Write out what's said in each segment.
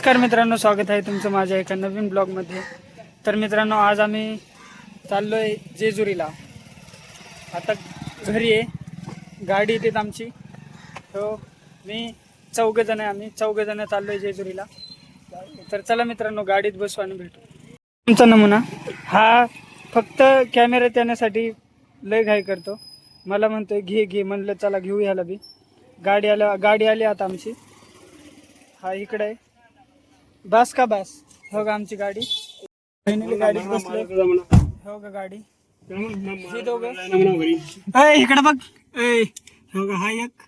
नमस्कार मित्रांनो, स्वागत आहे तुमचं माझ्या एका नवीन ब्लॉगमध्ये. तर मित्रांनो, आज आम्ही चाललोय जेजुरीला. आता घरी आहे, गाडी येते आमची. हो, मी आम्ही चौघजण चाललोय जेजुरीला. तर चला मित्रांनो, गाडीत बसू आणि भेटू. तुमचा नमुना हा फक्त कॅमेऱ्यात येण्यासाठी लय घाई करतो. मला म्हणतोय घे म्हणलं चला घेऊ ह्याला बी. गाडी आली आता आमची. हा इकडे आहे. बस का बस हो गा आमची गाडी. गाडीत बसले हो गा गाडी. हे दोघं इकडे बघ. हो गा हा एक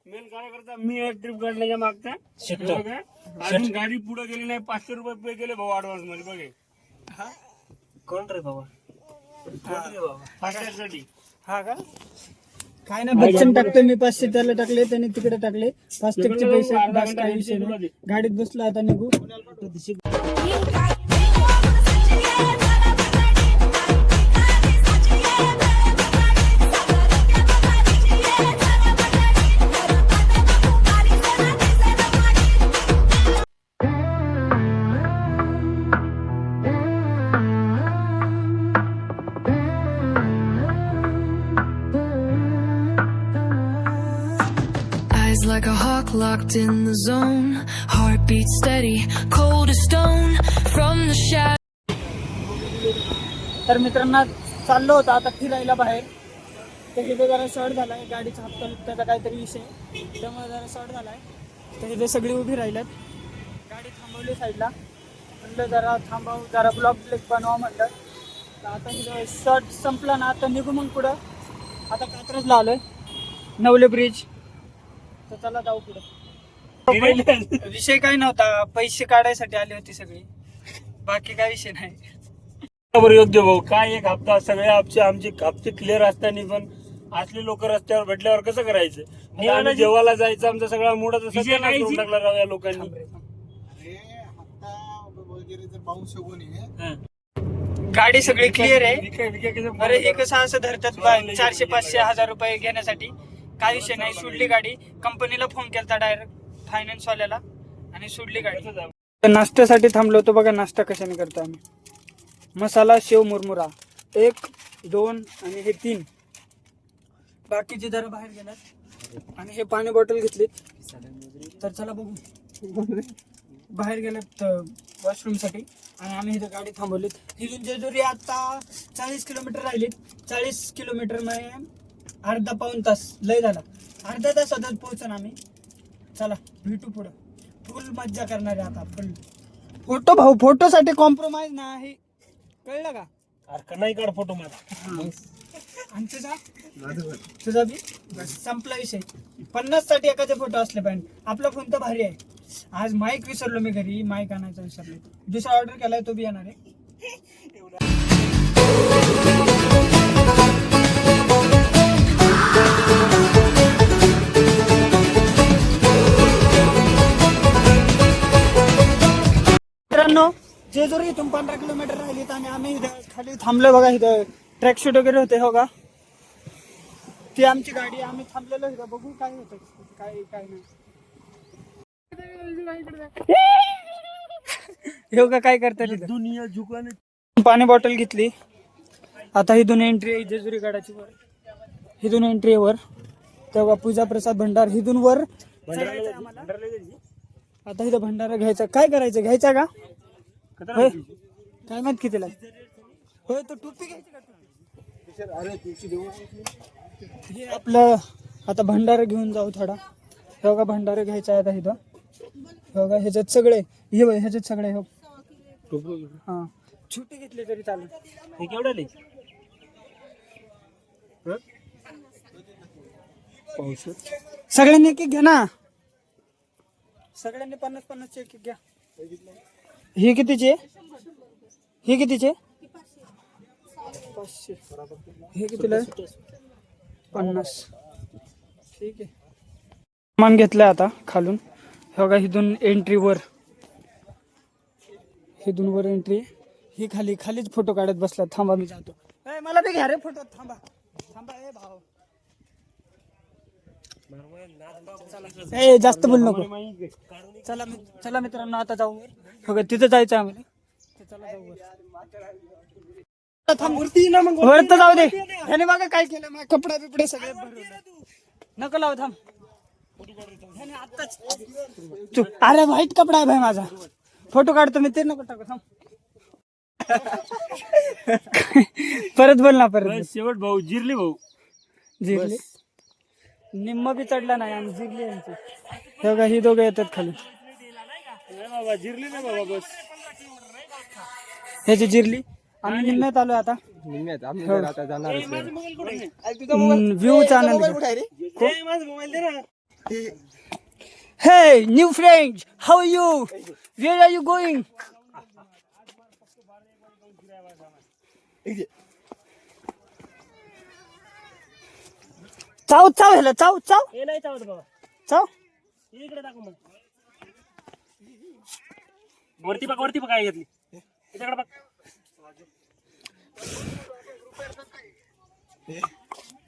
मेन कार्यकर्ता मी एक ट्रिप काढण्याच्या मागचा अजून गाडी पुढे गेली नाही. 500 रुपये पे केले भाऊ ऍडव्हान्स मध्ये. बघे कोण रे बाबा? फास्टॅगसाठी. हा का काय ना, बच्चन टाकतोय मी 500 त्याला टाकले, त्यांनी तिकडे टाकले. फास्टॅगचे पैसे बस काही विषय नाही. गाडीत बसलो आता निघू. Like a hawk locked in the zone, heartbeat steady, cold as stone from the shadow. तर मित्रांनो, चाललो होता आता फिरायला बाहेर. तर इथे जरा शॉर्ट झालाय, गाडीचा हप्ता त्याचा काहीतरी विषय, त्यामुळे जरा शॉर्ट झालाय. तर इथे सगळी उभी राहिल्यात. गाडी थांबवली साईडला. म्हणलं जरा थांबावं, जरा ब्लॉग बनवा म्हटलं. तर आता इथं शॉर्ट संपला ना, आता निघू मग पुढं. आता कात्रजला आलोय, नवले ब्रिज. तर चला जाऊ पुढे. विषय काय नव्हता, पैसे काढायसाठी आली होती सगळी, बाकी काय विषय नाही. बरोबर योग्य भाऊ. काय एक हप्ता सगळे आमचे हप्ते क्लिअर असताना पण असले लोक रस्त्यावर भेटल्यावर कसं करायचं? आणि जेवायला जायचं आमचा सगळा मूडच टाकला राव या लोकांनी. गाडी सगळी क्लिअर आहे. अरे हे कसं असं धरतात 400, 500, 1000 रुपये घेण्यासाठी? काय विषय नाही. सोडली गाडी. कंपनीला फोन केला डायरेक्ट फायनान्स वाल्याला आणि सोडली गाडी. नाश्त्यासाठी थांबलो होतो. बघा नाश्ता कशाने करतो आम्ही. मसाला शेव मुरमुरा 1, 2 आणि हे 3. बाकीचे जरा बाहेर गेल्यात. आणि हे पाणी बॉटल घेतलीत. तर चला बघू. बाहेर गेल्यात वॉशरूम साठी. आणि आम्ही इथं गाडी थांबवलीत. इथून जेजुरी आता 40 किलोमीटर राहिलीत. 40 किलोमीटर मध्ये अर्धा पाऊण तास लय झाला. अर्ध्या तासातच पोहोचन आम्ही. चला भेटू पुढं. फुल मज्जा करणार आहे आता. फुल फोटो साठी कॉम्प्रोमाइज नाही, कळलं का? अरे नाही काढ फोटो माझा. आणि तुझा बी बस संपला विषय. 50 साठी एखादे फोटो असले पाहिजे. आपला फोन तर भारी आहे. आज माईक विसरलो मी घरी. माईक आणायचा विसरलो. दुसरा ऑर्डर केलाय, तो बी येणार आहे. मित्रांनो, जेजुरी इथून 15 किलोमीटर राहिलीत आणि आम्ही इथं खाली थांबलो. बघा इथं ट्रॅक शूट वगैरे होते. हो का, ती आमची गाडी. आम्ही थांबलेलो इथं. बघू काय होतं, काय नाही. हो का, काय करतात दुनिया झुकाने. पाणी बॉटल घेतली. आता इथून एंट्री आहे जेजुरी गडाची वर. इथून एंट्री आहे वर. तेव्हा पूजा प्रसाद भंडार इथून वर आम्हाला. आता इथं भंडारा घ्यायचा. काय करायचं, घ्यायचा का? होय, काय माहित कितीला. होय, तो टोपी घ्यायची का? हे आपलं आता भंडारा घेऊन जाऊ थोडा. हे बघा भंडारा घ्यायचा आहे आता इथं. हे बघा ह्याच्यात सगळे ह्याच्यात सगळे हो. हा, छोटी घेतली तरी चालेल. हे केवढ्याले? सगळ्यांनी एक एक घ्या ना. सगळ्यांनी 50-50 एक घ्या. ही कितीचे? ही कितीचे? 500. हे कितीला? 50. ठीक आहे. सामान घेतलं आता खालून. बघा इथून एंट्री वर. इथून वर एंट्री. ही खालीच फोटो काढत बसला. थांबा मी जातो. मला बी घ्या रे फोटो. थांबा ए भाऊ. ए जास्त बोल नको. चला मित्रांनो आता जाऊ वर. हो तिथं जायचं आम्हाला. चला जाऊ वर. वर तर जाऊ दे. ह्याने बघा काय केलं, माझे कपडे बिपडे सगळे नको लाव थांब. ह्याने आत्ताच अरे व्हाईट कपडा आहे भाई माझा, फोटो काढतो मी, ते नको टाकू थांब. परत बोल ना परत. शेवट भाऊ जिरली भाऊ. जिरली निम्म बी चढला नाही आणि जिरली यांची. हे बघा ही दोघं येतात खाली. बाबा जिरली नाही बाबा बस. ह्याची जिरली. आम्ही निम्म्यात आलो आता. व्ह्यूचा आनंद घ्या. हे new friends, how you, where are you going? चाव चाव ह्याला चाव चाव हे नाही चावत बाबा. चाव. इकडे टाकू मग. वरती बघ काय घेतली त्याच्याकडे बघ.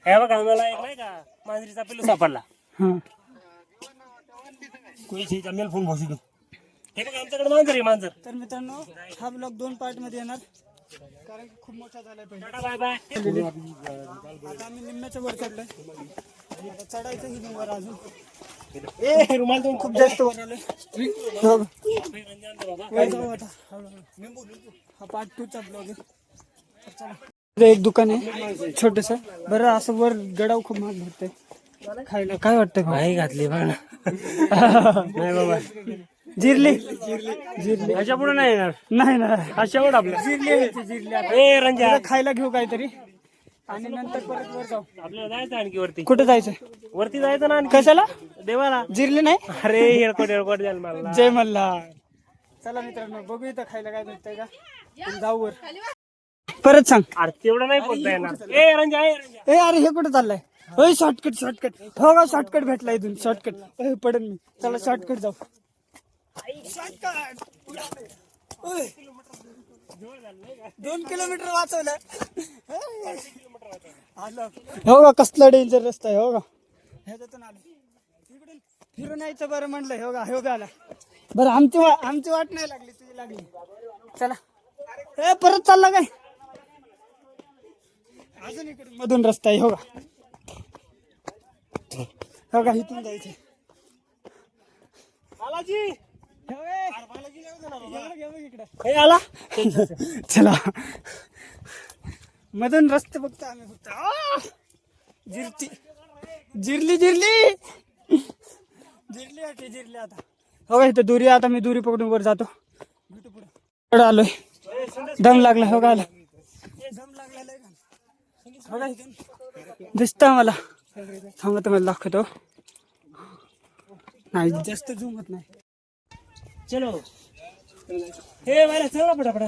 हे बघ आम्हाला एक नाही का मांजरीचा पिल्लू सापडला. हा कोणी मेल फोन भाऊ शिकू. हे बघ आमच्याकडे मांजर आहे मांजर. तर मित्रांनो हा ब्लॉग 2 पार्ट मध्ये येणार, कारण की खूप मोठा झालाय. Bye bye. आता आम्ही निम्म्याच्या वर चढलोय. आता चढायचं ही वर अजून. ए रुमाल तो खूप जास्त वर आलोय. वर जाऊ आता हळूहळू. हा पार्ट 2 चा ब्लॉग आहे. तर चला. इथं एक दुकान आहे छोटस. बरं असं वर गडाव खूप महाग भेटतंय खायला. काय वाटतंय भाऊ? नाही घातली बघ ना. नाही बाबा जिरली जिरली. ह्याच्या पुढे नाही येणार. नाही ना हा शेवट आपला. जिरली आता. ए रंजा इथं खायला घेऊ काहीतरी आणि नंतर परत वर जाऊ. आपल्याला जायचं आणखी वरती. कुठे जायचं? वरती जायचं ना आणखी. कशाला? देवाला. जिरली नाही. अरे एअरपोर्ट द्याल मला. जय मल्हार. चला मित्रांनो बघू इथं खायला काय भेटतंय का. आपण जाऊ वर. परत सांग. अरे तेवढं नाही पोचता येणार. ए रंजा ए अरे हे कुठे चाललंय? ओय शॉर्टकट हो का, शॉर्टकट भेटला इथून. शॉर्टकट पडेल मी. चला शॉर्टकट जाऊ. शॉर्टकट 2 किलोमीटर वाचवलं. हो का, कसला डेंजर रस्ता आहे. हो का, ह्याच्यातून आलो इकडून फिरून यायचं. बरं म्हणलं. हो का, हो का आला बरं. आमची वाट नाही लागली, तुझी लागली. चला. ए परत चालला काय? अजून इकडून मधून रस्ता आहे. हो का, हो का, इथून जायचं. बालाजी हे आला. चला मधून रस्ते बघतो आम्ही फक्त. जिरली आता. हो इथं दुरी. आता मी दुरी पकडून वर जातो. पुढे आलोय. दम लागला. हो का आला. दम लागला. हो का इथून दिसत मला. थांबा तुम्हाला दाखवतो. नाही जास्त झूम होत नाही. चलो हे बाहेर चला पटापटा.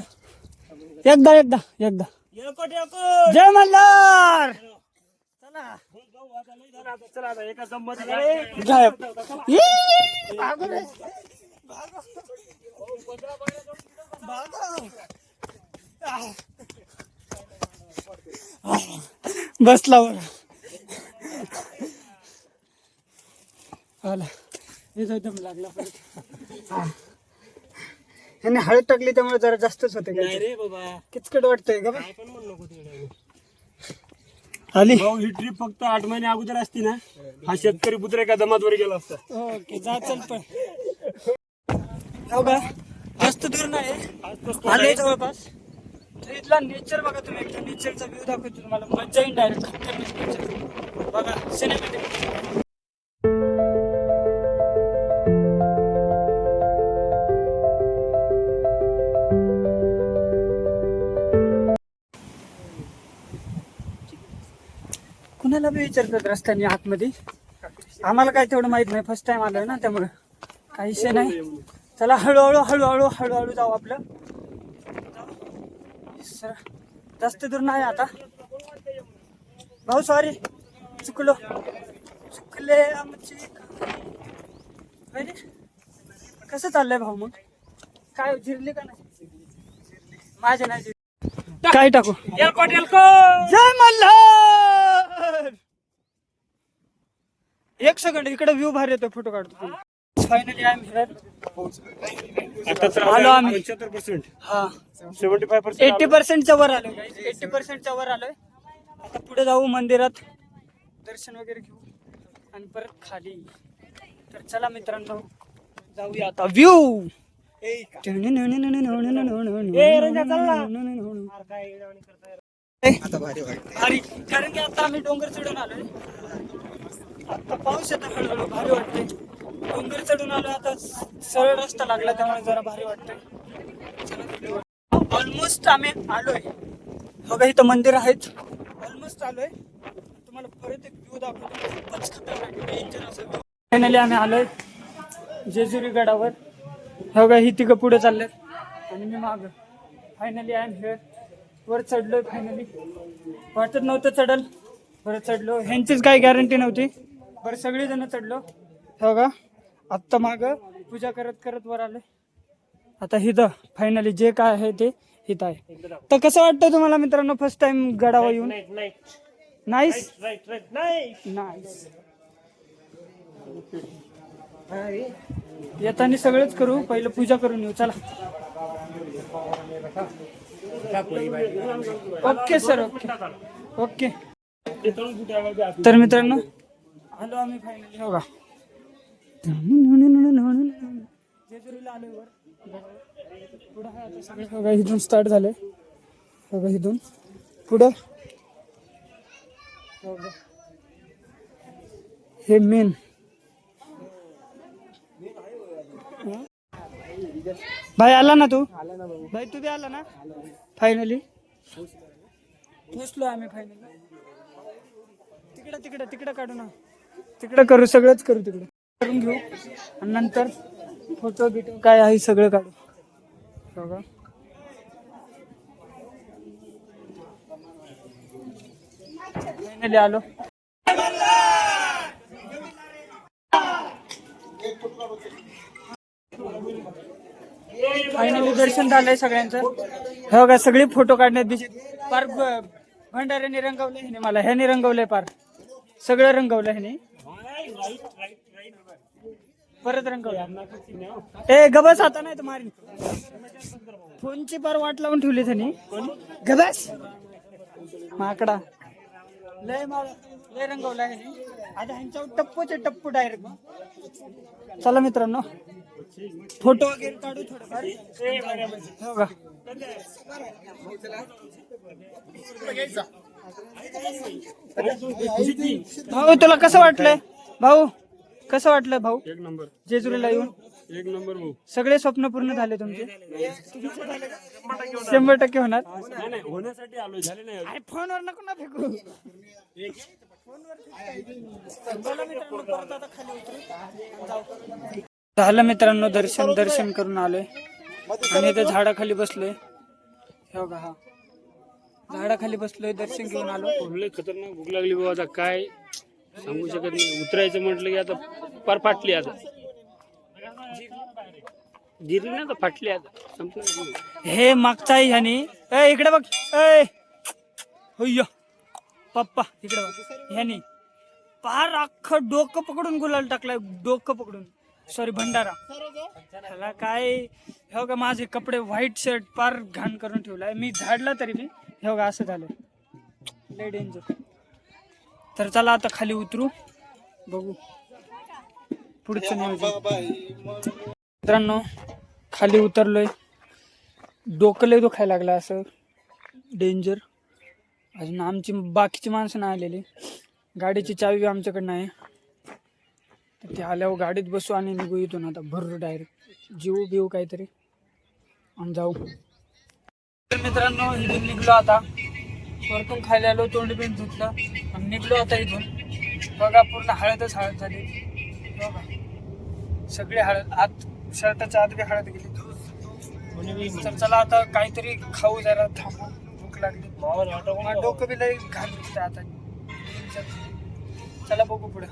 एकदा जय मल्हार. चला चला आता एका संमत गायब. बसला वर आला. एकदम लागला परत. ह्याने हळद टाकली त्यामुळे जरा जास्तच होते. नाही रे बाबा, किचकट वाटतंय का? काय पण म्हणू नको तिकडे. आली. भाऊ ही ट्रिप फक्त 8 महिने अगोदर असती ना, हा शेतकरी पुत्र एका दमात वर गेला असता. ओके जा चल पण. हो का, जास्त दूर नाही आले जवळपास. तर इथला नेचर बघा तुम्ही. एकदा नेचरचा व्ह्यू दाखवतो तुम्हाला. मजा येईल डायरेक्ट बघा सिनेमॅटिक. कुणाला बी विचारतात रस्त्याने आतमध्ये. आम्हाला काय तेवढं माहित नाही, फर्स्ट टाइम आलोय ना, त्यामुळे काही विषय नाही. चला हळूहळू जाऊ आपलं. जास्त दूर नाही आता. भाऊ सॉरी, चुकले आमची. कसं चाललंय भाऊ? मग काय जिरली का नाही? माझ्या नाही जिरली. काय टाकू? जय मल्हार. एक सेकंड इकडे व्ह्यू भारी येतो, फोटो काढतो. Finally I am here. आलो आम्ही. 75%. हा 75%. 80%च्या वर आलोय guys. 80%च्या वर आलोय. आता पुढे जाऊ मंदिरात, दर्शन वगैरे घेऊ आणि परत खाली. तर चला मित्रांनो जाऊया आता. व्ह्यू भारी, कारण की आता आम्ही डोंगर चढून आलोय. आता पाऊस येतो हळूहळू, भारी वाटते. डोंगर चढून आलो, आता सरळ रस्ता लागला त्यामुळे जरा भारी वाटतंय. ऑलमोस्ट आम्ही आलोय. बघा इथं मंदिर आहेत. ऑलमोस्ट आलोय. तुम्हाला परत एक व्ह्यू दाखवतो. खूपच खतरनाक डेंजर असं. फायनली आम्ही आलोय जेजुरी गडावर. बघा ही तिघं पुढे चाललेत आणि मी माग. Finally I am here. वर चढलोय फायनली. वाटत नव्हतं चढल, बरं चढलो. ह्यांचीच काही गॅरंटी नव्हती, बरं सगळेजण चढलो. बघा आत्ता माग पूजा करत करत वर आलोय. आता हिथं फायनली जे काय आहे ते हिथं आहे. तर कसं वाटतं तुम्हाला मित्रांनो फर्स्ट टाइम गडावर येऊन? Nice nice. येताना सगळंच करू, पहिलं पूजा करून येऊ. चला. Okay sir, okay okay. तर मित्रांनो आलो आम्ही फायनली. हो का जेजुरीला आलोय वर. पुढं आहे आता सगळं. बघा इथून स्टार्ट झालंय. बघा इथून पुढं हे मेन. भाई आला ना तू? भाई तू बी आला ना? फायनली पोचलो आम्ही फायनली. तिकडं काढू ना, तिकडं करू, सगळंच करू, तिकडे करून घेऊ आणि नंतर फोटो बिटो काय आहे सगळं काढू. बघा फायनली आलो. फायनली दर्शन झालंय सगळ्यांचं. हे बघा सगळे फोटो काढण्यात बिजी. पार भंडाऱ्याने रंगवलंय ह्याने, मला ह्याने रंगवलंय, पार सगळं रंगवलं ह्याने. परत रंगवलं. ए गबस आता नाही तर मारीन. फोनची पार वाट लावून ठेवली त्यांनी. गबस माकडा. लय रंगवला ह्याने. आता ह्यांच्यावर टप्पूचे टप्पू डायरेक्ट. चला मित्रांनो फोटो वगैरे काढू थोडंफार. हो का भाऊ तुला कसं वाटलंय? भाऊ कसं वाटलं भाऊ? एक नंबर. जेजुरीला येऊन एक नंबर भाऊ. सगळे स्वप्न पूर्ण झाले तुमचे? 100% होणार. नाही होण्यासाठी आलोय, झाले नाही. अरे फोनवर नको ना फेकू. झालं मित्रांनो दर्शन करून आलोय आणि इथे झाडाखाली बसलोय. हे बघा हा झाडाखाली बसलोय, दर्शन घेऊन आलो. खतरनाक भूक लागली बाबा. आता काय सांगू शकत नाही. उतरायचं म्हटलं की आता पार फाटली. आता जिरली ना, तर फाटली. आता संपलं. हे मागचा ह्यानी इकडे बघ. होय पप्पा इकडे बघ. ह्यानी पार अख्खं डोकं पकडून गुलाल टाकलाय. डोकं पकडून, सॉरी भंडारा. त्याला काय हे का माझे कपडे व्हाईट शर्ट पार घाण करून ठेवलाय. मी झाडला तरी मी हे का असं झालं. लय डेंजर. तर चला आता खाली उतरू, बघू पुढचं नियोजन. मित्रांनो खाली उतरलोय. डोकं लय दुखायला लागलं असं डेंजर. अजून आमची बाकीची माणसं नाही आलेली. गाडीची चावी आमच्याकडनं आहे. तर ते आल्यावर गाडीत बसू आणि निघू इथून. आता भर डायरेक्ट जीव बिव काहीतरी आणि जाऊ. तर मित्रांनो इथून निघलो. आता वरतून खायला आलो, तोंड बिंड धुतलं आणि निघलो आता इथून. बघा पूर्ण हळदच हळद झाली. बघा सगळे हळद, आत शर्टाच्या आत बी हळद गेली. तर चला आता काहीतरी खाऊ, जरा थांबू, भूक लागली. डोकं बी लई घाण दिसतं आता. चला बघू पुढे.